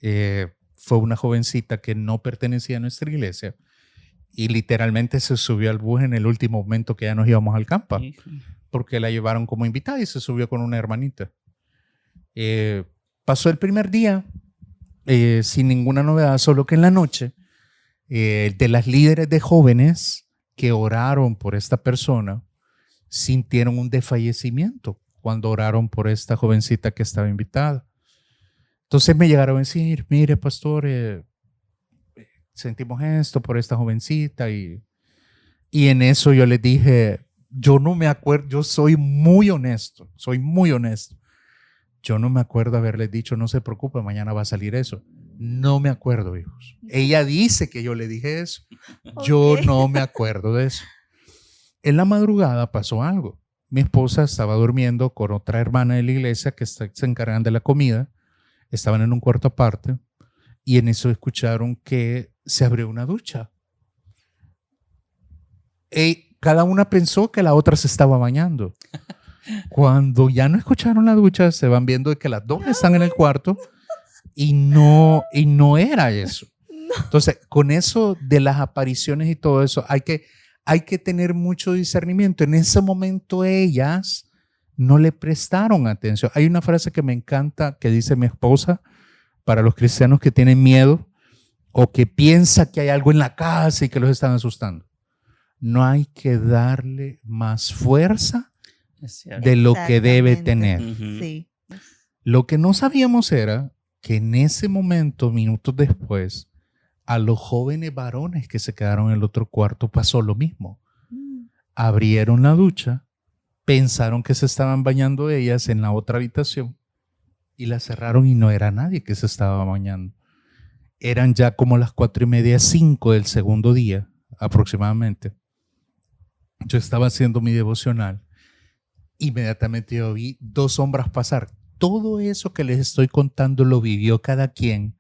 fue una jovencita que no pertenecía a nuestra iglesia y literalmente se subió al bus en el último momento que ya nos íbamos al campo, porque la llevaron como invitada y se subió con una hermanita. Pasó el primer día sin ninguna novedad, solo que en la noche de las líderes de jóvenes que oraron por esta persona sintieron un desfallecimiento cuando oraron por esta jovencita que estaba invitada. Entonces me llegaron a decir, mire pastor, sentimos esto por esta jovencita y en eso yo les dije, yo no me acuerdo, yo soy muy honesto. Yo no me acuerdo haberles dicho, no se preocupe, mañana va a salir eso. No me acuerdo, hijos. Ella dice que yo le dije eso. Yo no me acuerdo de eso. En la madrugada pasó algo. Mi esposa estaba durmiendo con otra hermana de la iglesia que se encargan de la comida. Estaban en un cuarto aparte y en eso escucharon que se abrió una ducha. Cada una pensó que la otra se estaba bañando. Cuando ya no escucharon la ducha, se van viendo que las dos están en el cuarto y no era eso. Entonces, con eso de las apariciones y todo eso, hay que tener mucho discernimiento. En ese momento ellas no le prestaron atención. Hay una frase que me encanta que dice mi esposa para los cristianos que tienen miedo o que piensa que hay algo en la casa y que los están asustando. No hay que darle más fuerza de lo que debe tener. Sí. Lo que no sabíamos era que en ese momento, minutos después, a los jóvenes varones que se quedaron en el otro cuarto pasó lo mismo. Abrieron la ducha, pensaron que se estaban bañando ellas en la otra habitación y la cerraron y no era nadie que se estaba bañando. Eran ya como las 4:30, 5 del segundo día aproximadamente. Yo estaba haciendo mi devocional. Inmediatamente yo vi dos sombras pasar. Todo eso que les estoy contando lo vivió cada quien,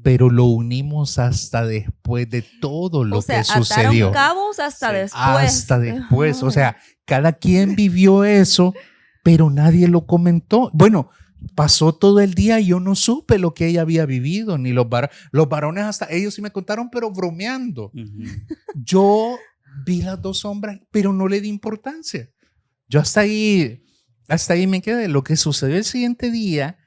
pero lo unimos hasta después de todo lo que sucedió. Ataron cabos hasta después. Hasta después. O sea, cada quien vivió eso, pero nadie lo comentó. Bueno, pasó todo el día y yo no supe lo que ella había vivido, ni los varones hasta ellos sí me contaron, pero bromeando. Yo vi las dos sombras, pero no le di importancia. Yo hasta ahí me quedé. Lo que sucedió el siguiente día,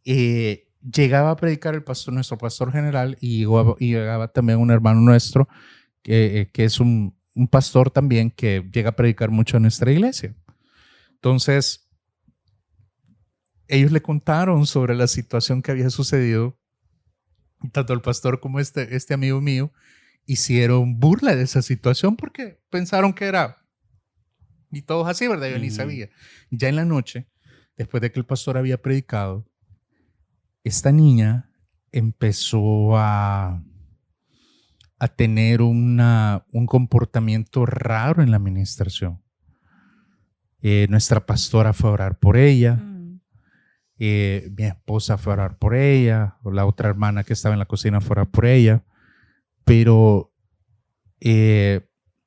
llegaba a predicar el pastor, nuestro pastor general, y llegaba también un hermano nuestro, que es un pastor también que llega a predicar mucho en nuestra iglesia. Entonces, ellos le contaron sobre la situación que había sucedido. Tanto el pastor como este amigo mío hicieron burla de esa situación porque pensaron que era... Y todos así, ¿verdad? Yo ni sabía. Ya en la noche, después de que el pastor había predicado, esta niña empezó a tener un comportamiento raro en la administración. Nuestra pastora fue a orar por ella. Mi esposa fue a orar por ella. O la otra hermana que estaba en la cocina fue a orar por ella. Pero...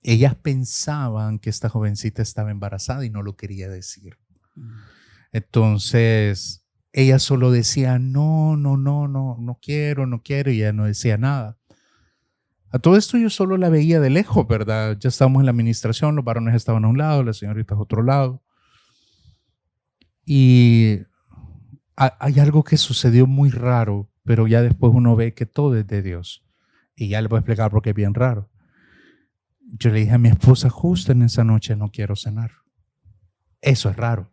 ellas pensaban que esta jovencita estaba embarazada y no lo quería decir. Entonces, ella solo decía, no quiero, y ella no decía nada. A todo esto yo solo la veía de lejos, ¿verdad? Ya estábamos en la administración, los varones estaban a un lado, las señoritas a otro lado. Y hay algo que sucedió muy raro, pero ya después uno ve que todo es de Dios. Y ya le voy a explicar por qué es bien raro. Yo le dije a mi esposa, justo en esa noche no quiero cenar. Eso es raro.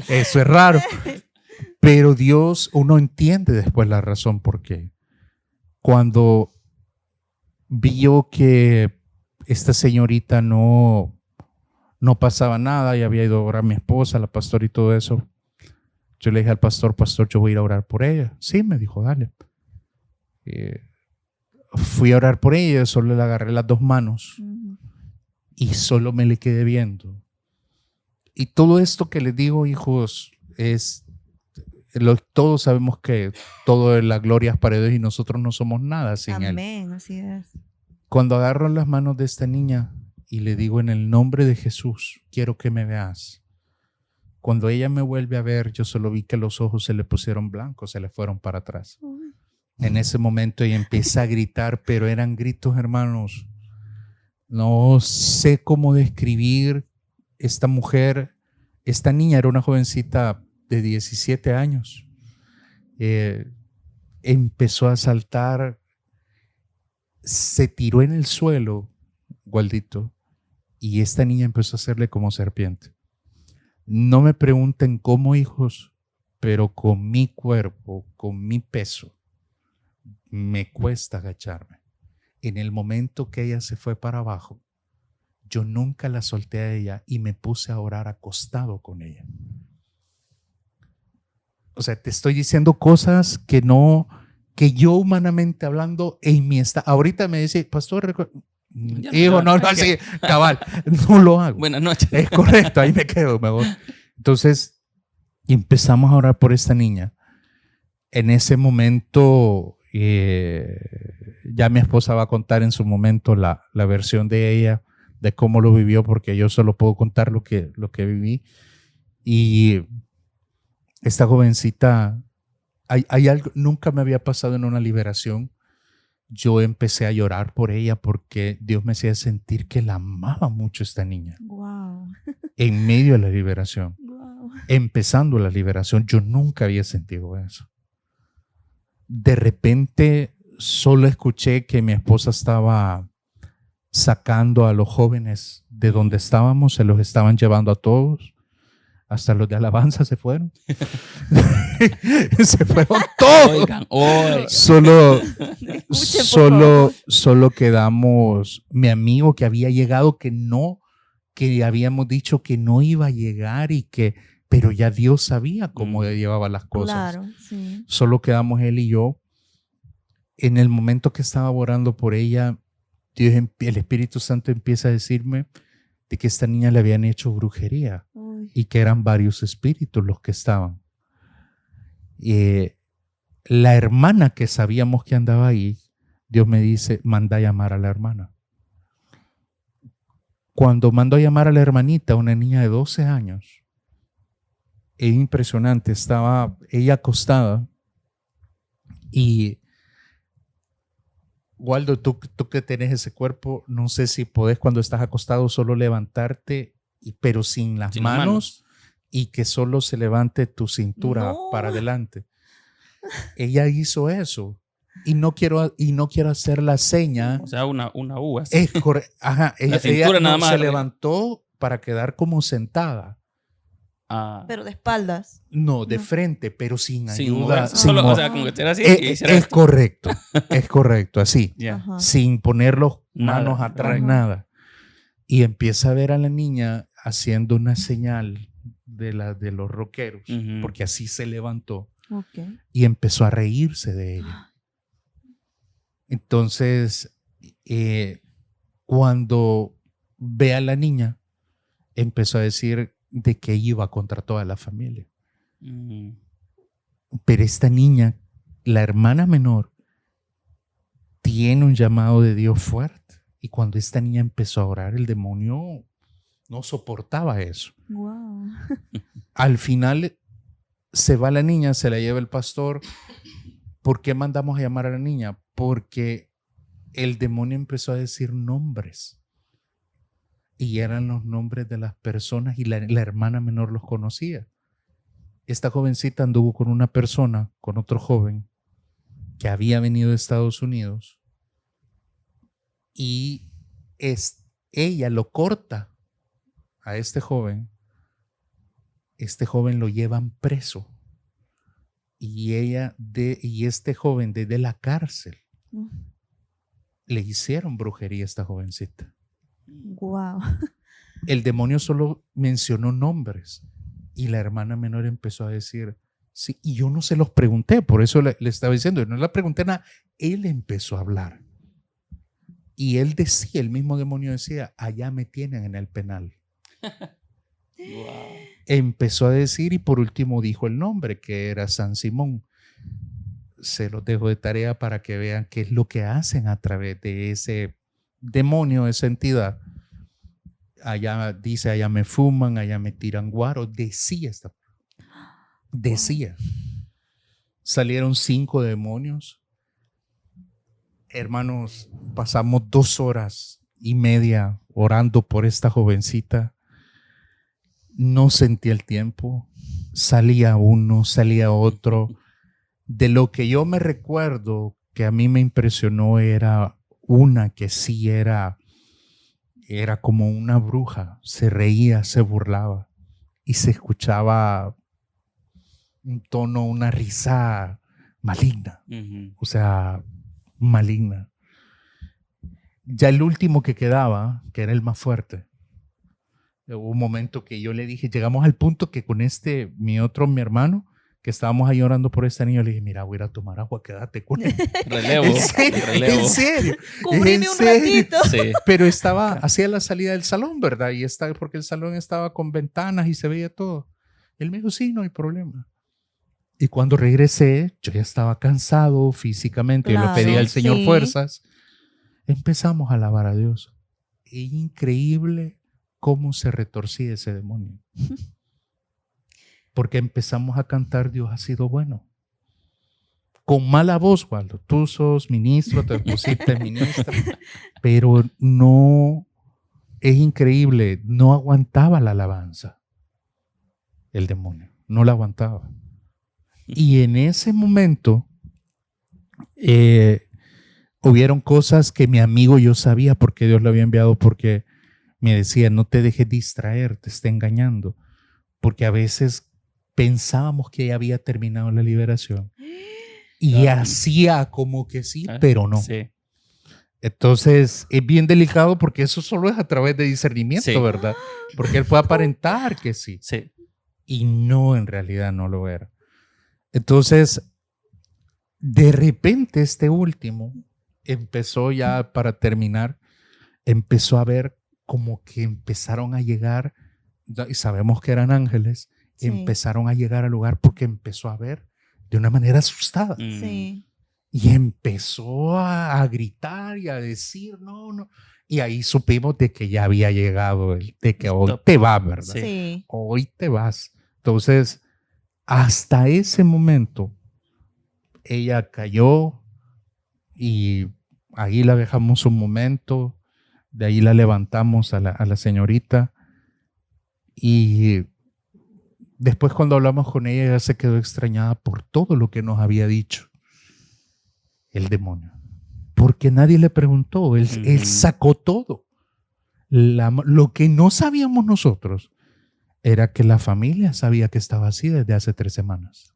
Eso es raro. Pero Dios, uno entiende después la razón por qué. Cuando vio que esta señorita no pasaba nada y había ido a orar a mi esposa, la pastora y todo eso, yo le dije al pastor, yo voy a ir a orar por ella. Sí, me dijo, dale. Fui a orar por ella, solo le agarré las dos manos y solo me le quedé viendo. Y todo esto que les digo, hijos, todos sabemos que todo de la gloria es para Dios y nosotros no somos nada sin Él. Amén, así es. Cuando agarro las manos de esta niña y le digo en el nombre de Jesús, quiero que me veas. Cuando ella me vuelve a ver, yo solo vi que los ojos se le pusieron blancos, se le fueron para atrás. En ese momento ella empieza a gritar, pero eran gritos, hermanos. No sé cómo describir esta mujer. Esta niña era una jovencita de 17 años. Empezó a saltar, se tiró en el suelo, Waldito, y esta niña empezó a hacerle como serpiente. No me pregunten cómo, hijos, pero con mi cuerpo, con mi peso, me cuesta agacharme. En el momento que ella se fue para abajo, yo nunca la solté a ella y me puse a orar acostado con ella. O sea, te estoy diciendo cosas que yo humanamente hablando en mi estado. Ahorita me dice, pastor, hijo, no, así, cabal, no lo hago. Buenas noches. Es correcto, ahí me quedo mejor. Entonces, empezamos a orar por esta niña. En ese momento, ya mi esposa va a contar en su momento la versión de ella, de cómo lo vivió, porque yo solo puedo contar lo que viví. Y esta jovencita, hay algo, nunca me había pasado en una liberación. Yo empecé a llorar por ella porque Dios me hacía sentir que la amaba mucho esta niña. Wow. En medio de la liberación, Wow. empezando la liberación, yo nunca había sentido eso. De repente solo escuché que mi esposa estaba sacando a los jóvenes de donde estábamos, se los estaban llevando a todos. Hasta los de alabanza se fueron. Se fueron todos. Oigan. Solo quedamos mi amigo que había llegado, que habíamos dicho que no iba a llegar pero ya Dios sabía cómo llevaba las cosas. Claro, sí. Solo quedamos él y yo. En el momento que estaba orando por ella, el Espíritu Santo empieza a decirme de que esta niña le habían hecho brujería. Uy. Y que eran varios espíritus los que estaban. La hermana que sabíamos que andaba ahí, Dios me dice, manda a llamar a la hermana. Cuando mandó a llamar a la hermanita, una niña de 12 años, es impresionante, estaba ella acostada y Waldo, tú que tenés ese cuerpo, no sé si podés cuando estás acostado solo levantarte, pero sin las manos, y que solo se levante tu cintura para adelante. Ella hizo eso y no quiero hacer la seña. O sea, una U así. Es correcto. Ajá, ella nada más se levantó para quedar como sentada. Pero de espaldas. No, de frente, pero sin ayuda. Moverse. Solo, o sea, como que esté así. Es correcto, es correcto, así. Yeah. Sin poner las manos atrás, nada. Y empieza a ver a la niña haciendo una señal de los rockeros, porque así se levantó. Okay. Y empezó a reírse de ella. Entonces, cuando ve a la niña, empezó a decir de que iba contra toda la familia. Pero esta niña, la hermana menor, tiene un llamado de Dios fuerte. Y cuando esta niña empezó a orar, el demonio no soportaba eso. Wow. Al final se va la niña, se la lleva el pastor. ¿Por qué mandamos a llamar a la niña? Porque el demonio empezó a decir nombres. Y eran los nombres de las personas y la hermana menor los conocía. Esta jovencita anduvo con una persona, con otro joven que había venido de Estados Unidos y ella lo corta a este joven lo llevan preso y este joven desde la cárcel le hicieron brujería a esta jovencita. Wow. El demonio solo mencionó nombres y la hermana menor empezó a decir, sí, y yo no se los pregunté, por eso le estaba diciendo, yo no le pregunté nada, él empezó a hablar. Y él decía, el mismo demonio decía, allá me tienen en el penal. Wow. Empezó a decir y por último dijo el nombre, que era San Simón. Se los dejo de tarea para que vean qué es lo que hacen a través de ese demonio, esa entidad. allá dice, allá me fuman, allá me tiran guaro. Decía. Salieron 5 demonios. Hermanos, pasamos 2 horas y media orando por esta jovencita. No sentí el tiempo. Salía uno, salía otro. De lo que yo me recuerdo que a mí me impresionó era una que sí era como una bruja. Se reía, se burlaba y se escuchaba un tono, una risa maligna. O sea, maligna. Ya el último que quedaba, que era el más fuerte, hubo un momento que yo le dije, llegamos al punto que con mi hermano, que estábamos ahí orando por este niño, le dije, mira, voy a ir a tomar agua, quédate con él. Relevo. En serio. Cúbreme un ratito. Sí. Pero estaba hacia la salida del salón, ¿verdad? Porque el salón estaba con ventanas y se veía todo. Él me dijo, sí, no hay problema. Y cuando regresé, yo ya estaba cansado físicamente, Claro, yo le pedí al Señor sí. fuerzas. Empezamos a alabar a Dios. Es increíble cómo se retorcía ese demonio. Porque empezamos a cantar, Dios ha sido bueno. Con mala voz, Waldo. Tú sos ministro, te pusiste ministra. Pero no, es increíble, no aguantaba la alabanza. El demonio, no la aguantaba. Y en ese momento hubieron cosas que mi amigo yo sabía porque Dios lo había enviado, porque me decía, no te dejes distraer, te está engañando. Porque a veces pensábamos que ya había terminado la liberación y hacía como que sí, pero no. Sí. Entonces es bien delicado porque eso solo es a través de discernimiento, Sí. ¿verdad? Porque él puede aparentar que sí. Sí. Y no, en realidad no lo era. Entonces, de repente este último empezó ya, para terminar, empezó a ver como que empezaron a llegar, y sabemos que eran ángeles, Sí. empezaron a llegar al lugar porque empezó a ver de una manera asustada. Sí. Y empezó a gritar y a decir, no, no. Y ahí supimos de que ya había llegado, de que hoy te vas, ¿verdad? Sí. Sí. Hoy te vas. Entonces, hasta ese momento, ella cayó y ahí la dejamos un momento, de ahí la levantamos a la señorita y después cuando hablamos con ella, ella se quedó extrañada por todo lo que nos había dicho el demonio. Porque nadie le preguntó, él sacó todo. Lo que no sabíamos nosotros era que la familia sabía que estaba así desde hace 3 semanas.